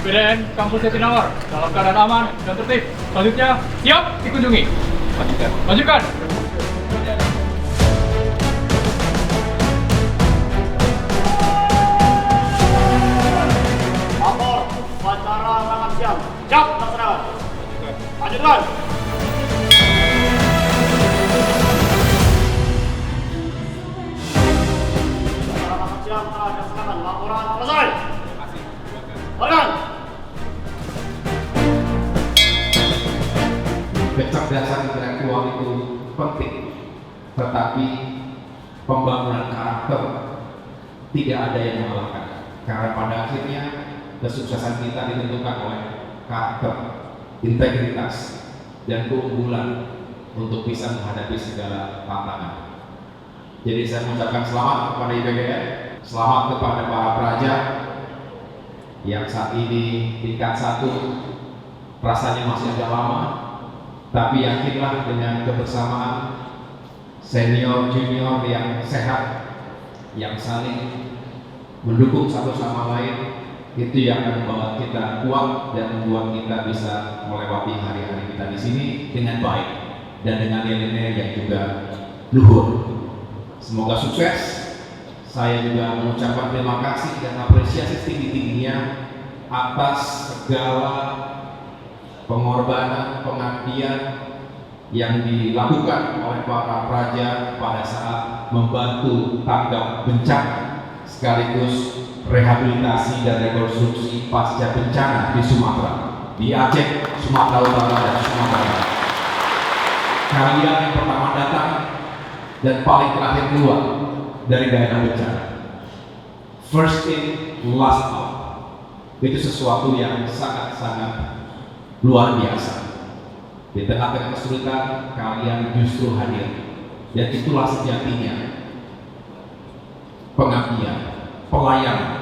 PDN Kampus Jatinangor dalam keadaan aman dan tertib. Selanjutnya siap dikunjungi. Lanjutkan. Lanjutkan. Lapor, upacara makan siang. Siap, laksanakan. Lanjutkan. Upacara makan siang telah dilaksanakan. Laporan selesai. Organ. Kecerdasan intelektual itu penting, tetapi pembangunan karakter tidak ada yang mengalahkan. Karena pada akhirnya kesuksesan kita ditentukan oleh karakter, integritas, dan keunggulan untuk bisa menghadapi segala tantangan. Jadi saya mengucapkan selamat kepada IPGN, selamat kepada para pelajar yang saat ini tingkat 1 rasanya masih agak lama, tapi yakinlah dengan kebersamaan senior junior yang sehat, yang saling mendukung satu sama lain, itu yang akan membawa kita kuat dan membuat kita bisa melewati hari-hari kita di sini dengan baik dan dengan nilai-nilai yang juga luhur. Semoga sukses. Saya juga mengucapkan terima kasih dan apresiasi tinggi-tingginya atas segala pengorbanan, pengabdian yang dilakukan oleh para praja pada saat membantu tanggap bencana sekaligus rehabilitasi dan rekonstruksi pasca bencana di Sumatera, di Aceh, Sumatera Utara, dan Sumatera Barat. Kalian yang pertama datang dan paling terakhir keluar dari daerah bencana. First in, last out. Itu sesuatu yang sangat-sangat luar biasa. Di tengah-tengah kesulitan, kalian justru hadir. Dan itulah sejatinya pengabdian, pelayanan.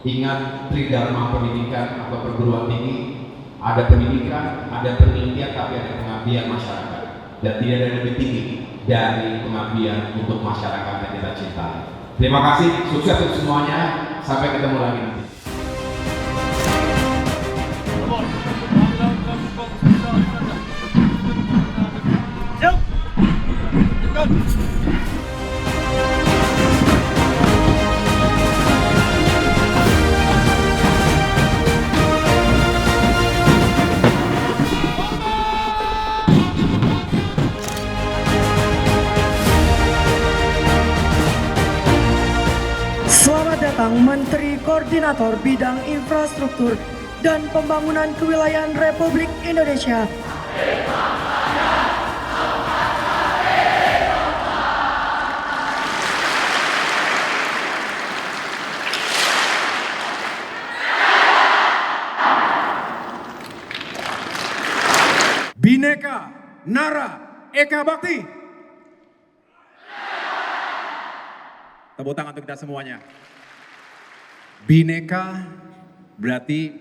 Ingat tridharma pendidikan atau perguruan tinggi, ada pendidikan, ada penelitian, tapi ada pengabdian masyarakat. Dan tidak ada yang lebih tinggi dari pengabdian untuk masyarakat yang kita cintai. Terima kasih, sukses untuk semuanya. Sampai ketemu lagi nanti. Siap. Selamat datang Menteri Koordinator Bidang Infrastruktur dan Pembangunan Kewilayahan Republik Indonesia. Bhinneka Nara Eka Bakti. Tepuk tangan untuk kita semuanya. Bhinneka berarti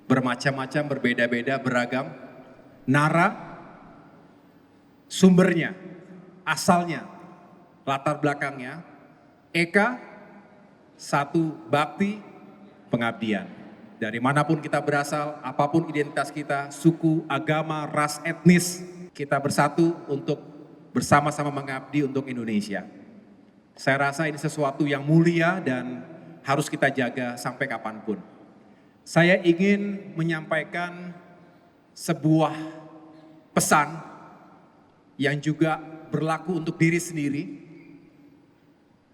bermacam-macam, berbeda-beda, beragam. Nara sumbernya, asalnya, latar belakangnya. Eka satu, bakti, pengabdian. Dari manapun kita berasal, apapun identitas kita, suku, agama, ras, etnis, kita bersatu untuk bersama-sama mengabdi untuk Indonesia. Saya rasa ini sesuatu yang mulia dan harus kita jaga sampai kapanpun. Saya ingin menyampaikan sebuah pesan yang juga berlaku untuk diri sendiri.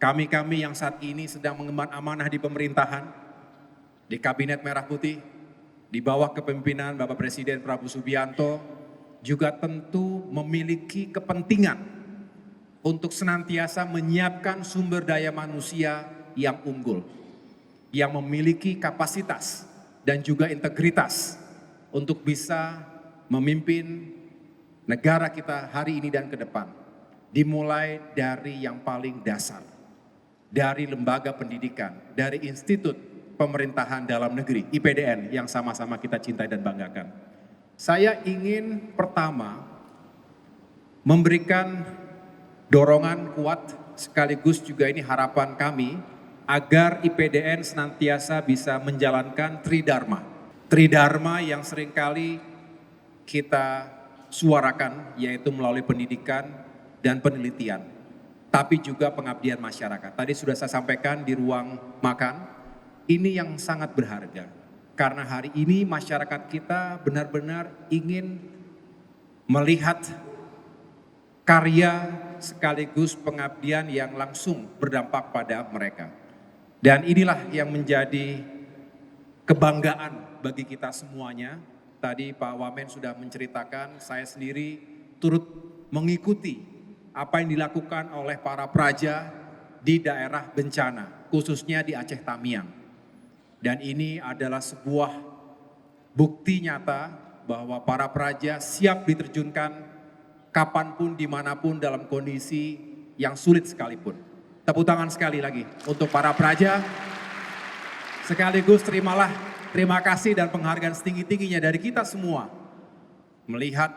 Kami-kami yang saat ini sedang mengemban amanah di pemerintahan, di Kabinet Merah Putih, di bawah kepemimpinan Bapak Presiden Prabowo Subianto, juga tentu memiliki kepentingan untuk senantiasa menyiapkan sumber daya manusia yang unggul, yang memiliki kapasitas dan juga integritas untuk bisa memimpin negara kita hari ini dan ke depan. Dimulai dari yang paling dasar, dari lembaga pendidikan, dari institut pemerintahan dalam negeri, IPDN, yang sama-sama kita cintai dan banggakan. Saya ingin pertama memberikan dorongan kuat sekaligus juga ini harapan kami agar IPDN senantiasa bisa menjalankan Tridharma. Tridharma yang seringkali kita suarakan, yaitu melalui pendidikan dan penelitian, tapi juga pengabdian masyarakat. Tadi sudah saya sampaikan di ruang makan, ini yang sangat berharga. Karena hari ini masyarakat kita benar-benar ingin melihat karya sekaligus pengabdian yang langsung berdampak pada mereka. Dan inilah yang menjadi kebanggaan bagi kita semuanya. Tadi Pak Wamen sudah menceritakan, saya sendiri turut mengikuti apa yang dilakukan oleh para praja di daerah bencana, khususnya di Aceh Tamiang. Dan ini adalah sebuah bukti nyata bahwa para praja siap diterjunkan kapanpun, dimanapun dalam kondisi yang sulit sekalipun. Tepuk tangan sekali lagi untuk para praja. Sekaligus terima kasih dan penghargaan setinggi-tingginya dari kita semua. Melihat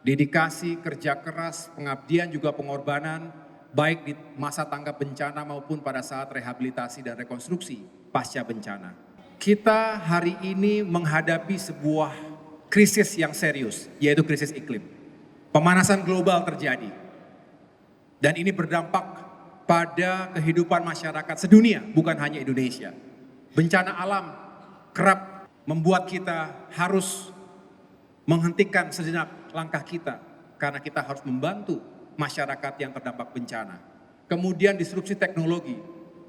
dedikasi, kerja keras, pengabdian juga pengorbanan, baik di masa tanggap bencana maupun pada saat rehabilitasi dan rekonstruksi pasca bencana. Kita hari ini menghadapi sebuah krisis yang serius, yaitu krisis iklim. Pemanasan global terjadi. Dan ini berdampak pada kehidupan masyarakat sedunia, bukan hanya Indonesia. Bencana alam kerap membuat kita harus menghentikan sejenak langkah kita, karena kita harus membantu masyarakat yang terdampak bencana. Kemudian disrupsi teknologi.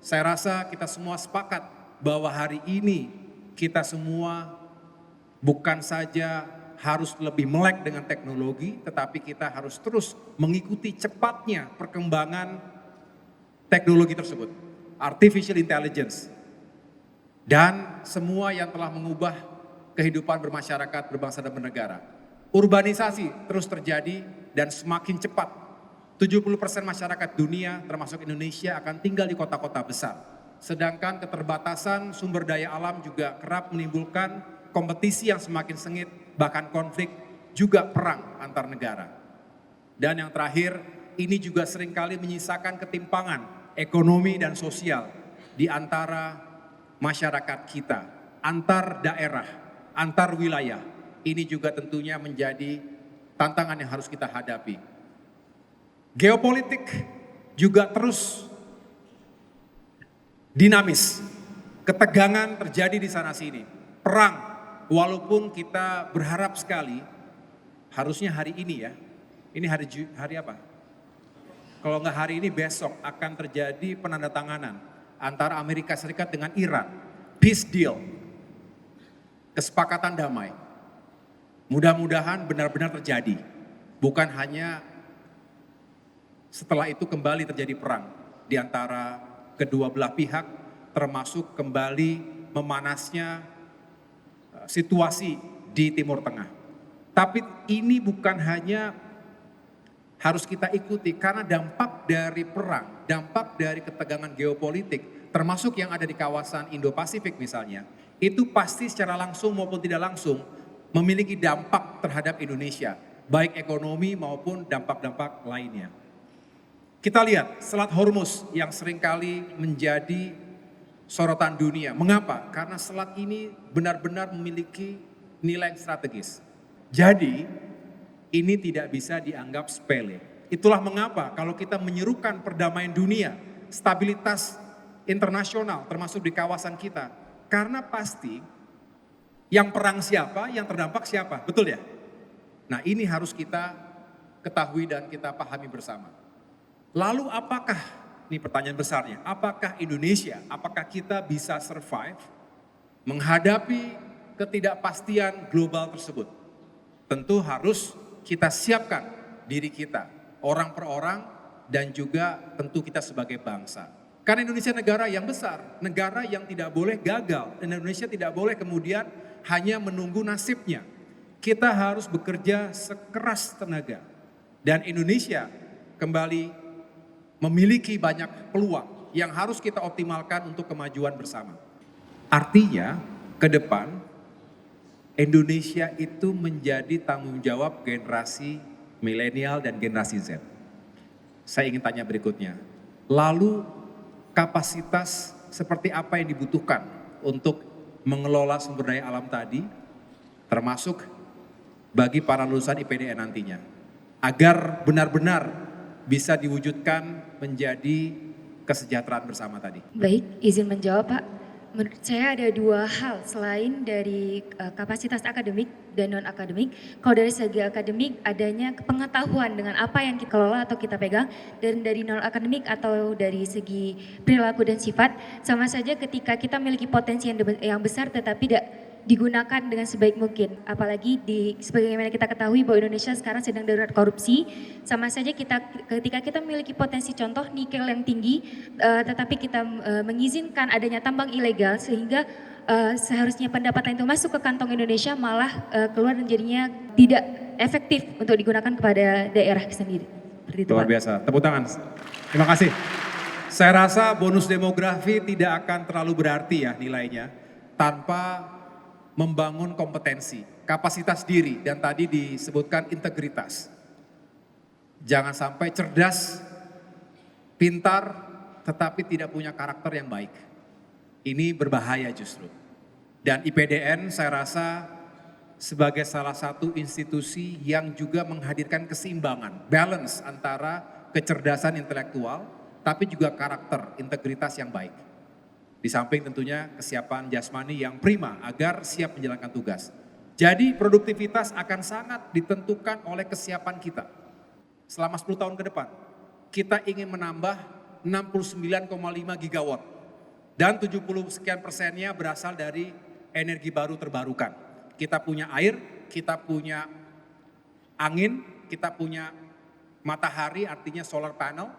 Saya rasa kita semua sepakat bahwa hari ini kita semua bukan saja harus lebih melek dengan teknologi, tetapi kita harus terus mengikuti cepatnya perkembangan teknologi tersebut. Artificial intelligence. Dan semua yang telah mengubah kehidupan bermasyarakat, berbangsa dan bernegara. Urbanisasi terus terjadi dan semakin cepat. 70% masyarakat dunia termasuk Indonesia akan tinggal di kota-kota besar. Sedangkan keterbatasan sumber daya alam juga kerap menimbulkan kompetisi yang semakin sengit, bahkan konflik, juga perang antar negara. Dan yang terakhir, ini juga seringkali menyisakan ketimpangan ekonomi dan sosial di antara masyarakat kita, antar daerah, antar wilayah. Ini juga tentunya menjadi tantangan yang harus kita hadapi. Geopolitik juga terus dinamis. Ketegangan terjadi di sana sini. Perang, walaupun kita berharap sekali, harusnya hari ini ya. Ini hari apa? Kalau nggak hari ini, besok akan terjadi penandatanganan antara Amerika Serikat dengan Iran. Peace deal. Kesepakatan damai. Mudah-mudahan benar-benar terjadi. Bukan hanya setelah itu kembali terjadi perang di antara kedua belah pihak, termasuk kembali memanasnya situasi di Timur Tengah. Tapi ini bukan hanya harus kita ikuti, karena dampak dari perang, dampak dari ketegangan geopolitik, termasuk yang ada di kawasan Indo-Pasifik misalnya, itu pasti secara langsung maupun tidak langsung memiliki dampak terhadap Indonesia, baik ekonomi maupun dampak-dampak lainnya. Kita lihat Selat Hormuz yang seringkali menjadi sorotan dunia. Mengapa? Karena selat ini benar-benar memiliki nilai strategis. Jadi ini tidak bisa dianggap sepele. Itulah mengapa kalau kita menyerukan perdamaian dunia, stabilitas internasional termasuk di kawasan kita. Karena pasti yang perang siapa, yang terdampak siapa, betul ya? Nah ini harus kita ketahui dan kita pahami bersama. Lalu apakah, ini pertanyaan besarnya, apakah Indonesia, apakah kita bisa survive menghadapi ketidakpastian global tersebut? Tentu harus kita siapkan diri kita, orang per orang, dan juga tentu kita sebagai bangsa. Karena Indonesia negara yang besar, negara yang tidak boleh gagal, dan Indonesia tidak boleh kemudian hanya menunggu nasibnya. Kita harus bekerja sekeras tenaga. Dan Indonesia kembali memiliki banyak peluang yang harus kita optimalkan untuk kemajuan bersama. Artinya, ke depan Indonesia itu menjadi tanggung jawab generasi milenial dan generasi Z. Saya ingin tanya berikutnya, lalu kapasitas seperti apa yang dibutuhkan untuk mengelola sumber daya alam tadi, termasuk bagi para lulusan IPDN nantinya, agar benar-benar bisa diwujudkan menjadi kesejahteraan bersama tadi. Baik, izin menjawab Pak. Menurut saya ada dua hal selain dari kapasitas akademik dan non-akademik. Kalau dari segi akademik adanya pengetahuan dengan apa yang kita kelola atau kita pegang, dan dari non-akademik atau dari segi perilaku dan sifat, sama saja ketika kita memiliki potensi yang besar tetapi tidak digunakan dengan sebaik mungkin. Apalagi sebagaimana kita ketahui bahwa Indonesia sekarang sedang darurat korupsi, sama saja ketika kita memiliki potensi contoh nikel yang tinggi, tetapi kita mengizinkan adanya tambang ilegal sehingga seharusnya pendapatan itu masuk ke kantong Indonesia malah keluar dan jadinya tidak efektif untuk digunakan kepada daerah sendiri. Seperti itu, Luar Pak. biasa, tepuk tangan. Terima kasih. Saya rasa bonus demografi tidak akan terlalu berarti ya nilainya tanpa membangun kompetensi, kapasitas diri, dan tadi disebutkan integritas. Jangan sampai cerdas, pintar, tetapi tidak punya karakter yang baik. Ini berbahaya justru. Dan IPDN saya rasa sebagai salah satu institusi yang juga menghadirkan keseimbangan, balance antara kecerdasan intelektual, tapi juga karakter, integritas yang baik. Di samping tentunya kesiapan jasmani yang prima agar siap menjalankan tugas. Jadi produktivitas akan sangat ditentukan oleh kesiapan kita. Selama 10 tahun ke depan, kita ingin menambah 69,5 gigawatt. Dan 70 sekian persennya berasal dari energi baru terbarukan. Kita punya air, kita punya angin, kita punya matahari artinya solar panel.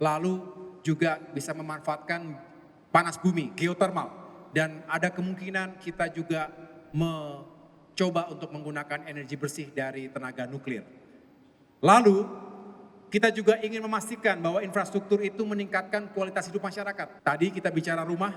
Lalu juga bisa memanfaatkan panas bumi, geotermal, dan ada kemungkinan kita juga mencoba untuk menggunakan energi bersih dari tenaga nuklir. Lalu kita juga ingin memastikan bahwa infrastruktur itu meningkatkan kualitas hidup masyarakat. Tadi kita bicara rumah,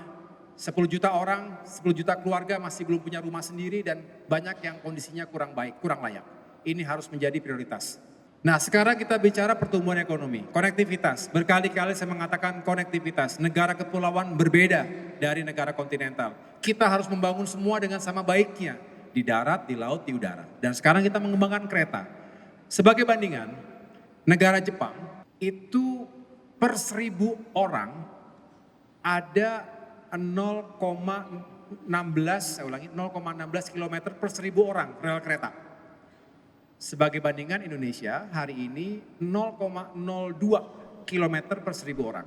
10 juta orang, 10 juta keluarga masih belum punya rumah sendiri dan banyak yang kondisinya kurang baik, kurang layak. Ini harus menjadi prioritas. Nah, sekarang kita bicara pertumbuhan ekonomi, konektivitas. Berkali-kali saya mengatakan konektivitas. Negara kepulauan berbeda dari negara kontinental. Kita harus membangun semua dengan sama baiknya. Di darat, di laut, di udara. Dan sekarang kita mengembangkan kereta. Sebagai bandingan, negara Jepang itu per 1.000 orang ada 0,16 km per 1.000 orang rel kereta. Sebagai bandingan Indonesia hari ini 0,02 km per 1.000 orang.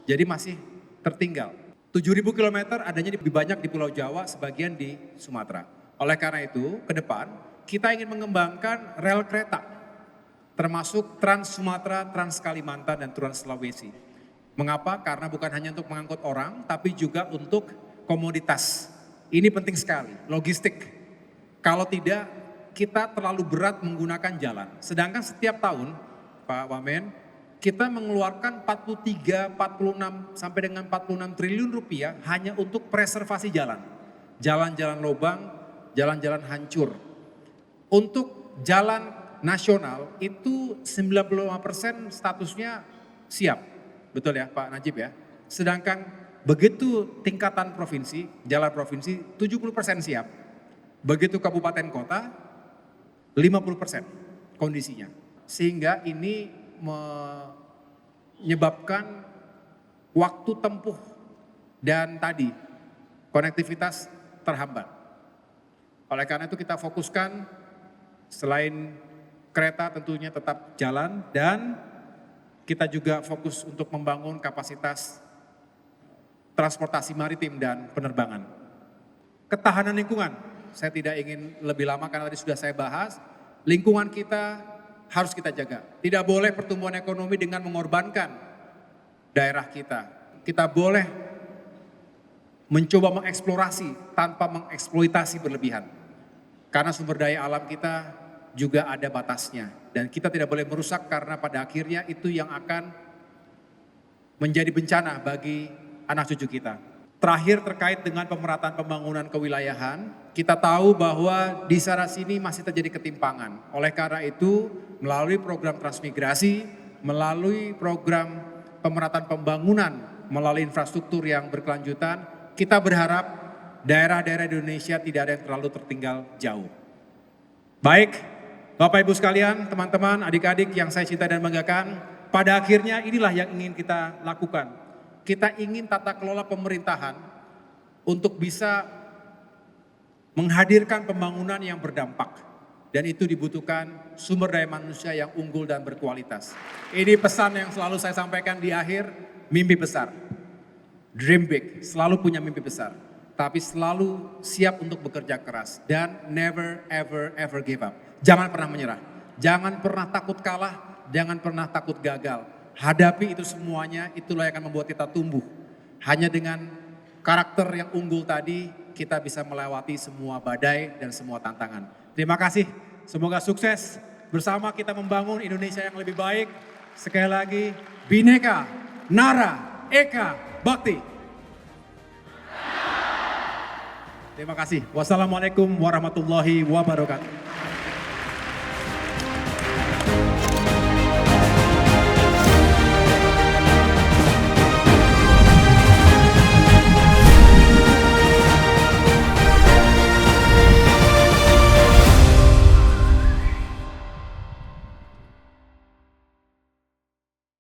Jadi masih tertinggal. 7.000 km adanya lebih banyak di Pulau Jawa, sebagian di Sumatera. Oleh karena itu, ke depan kita ingin mengembangkan rel kereta, termasuk Trans Sumatera, Trans Kalimantan, dan Trans Sulawesi. Mengapa? Karena bukan hanya untuk mengangkut orang, tapi juga untuk komoditas. Ini penting sekali, logistik. Kalau tidak, kita terlalu berat menggunakan jalan. Sedangkan setiap tahun, Pak Wamen, kita mengeluarkan 43, 46 sampai dengan 46 triliun rupiah hanya untuk preservasi jalan. Jalan-jalan lubang, jalan-jalan hancur. Untuk jalan nasional itu 95% statusnya siap. Betul ya Pak Najib ya? Sedangkan begitu tingkatan provinsi, jalan provinsi 70% siap. Begitu kabupaten kota 50% kondisinya. Sehingga ini menyebabkan waktu tempuh dan tadi konektivitas terhambat. Oleh karena itu kita fokuskan selain kereta tentunya tetap jalan, dan kita juga fokus untuk membangun kapasitas transportasi maritim dan penerbangan. Ketahanan lingkungan, saya tidak ingin lebih lama karena tadi sudah saya bahas, lingkungan kita harus kita jaga. Tidak boleh pertumbuhan ekonomi dengan mengorbankan daerah kita. Kita boleh mencoba mengeksplorasi tanpa mengeksploitasi berlebihan. Karena sumber daya alam kita juga ada batasnya. Dan kita tidak boleh merusak karena pada akhirnya itu yang akan menjadi bencana bagi anak cucu kita. Terakhir terkait dengan pemerataan pembangunan kewilayahan, kita tahu bahwa di sana sini masih terjadi ketimpangan. Oleh karena itu, melalui program transmigrasi, melalui program pemerataan pembangunan melalui infrastruktur yang berkelanjutan, kita berharap daerah-daerah di Indonesia tidak ada yang terlalu tertinggal jauh. Baik, Bapak Ibu sekalian, teman-teman, adik-adik yang saya cinta dan banggakan, pada akhirnya inilah yang ingin kita lakukan. Kita ingin tata kelola pemerintahan untuk bisa menghadirkan pembangunan yang berdampak. Dan itu dibutuhkan sumber daya manusia yang unggul dan berkualitas. Ini pesan yang selalu saya sampaikan di akhir, mimpi besar. Dream big, selalu punya mimpi besar. Tapi selalu siap untuk bekerja keras. Dan never ever ever give up. Jangan pernah menyerah. Jangan pernah takut kalah, jangan pernah takut gagal. Hadapi itu semuanya, itulah yang akan membuat kita tumbuh. Hanya dengan karakter yang unggul tadi, kita bisa melewati semua badai dan semua tantangan. Terima kasih, semoga sukses. Bersama kita membangun Indonesia yang lebih baik. Sekali lagi, Bhinneka, Nara, Eka, Bhakti. Terima kasih. Wassalamualaikum warahmatullahi wabarakatuh.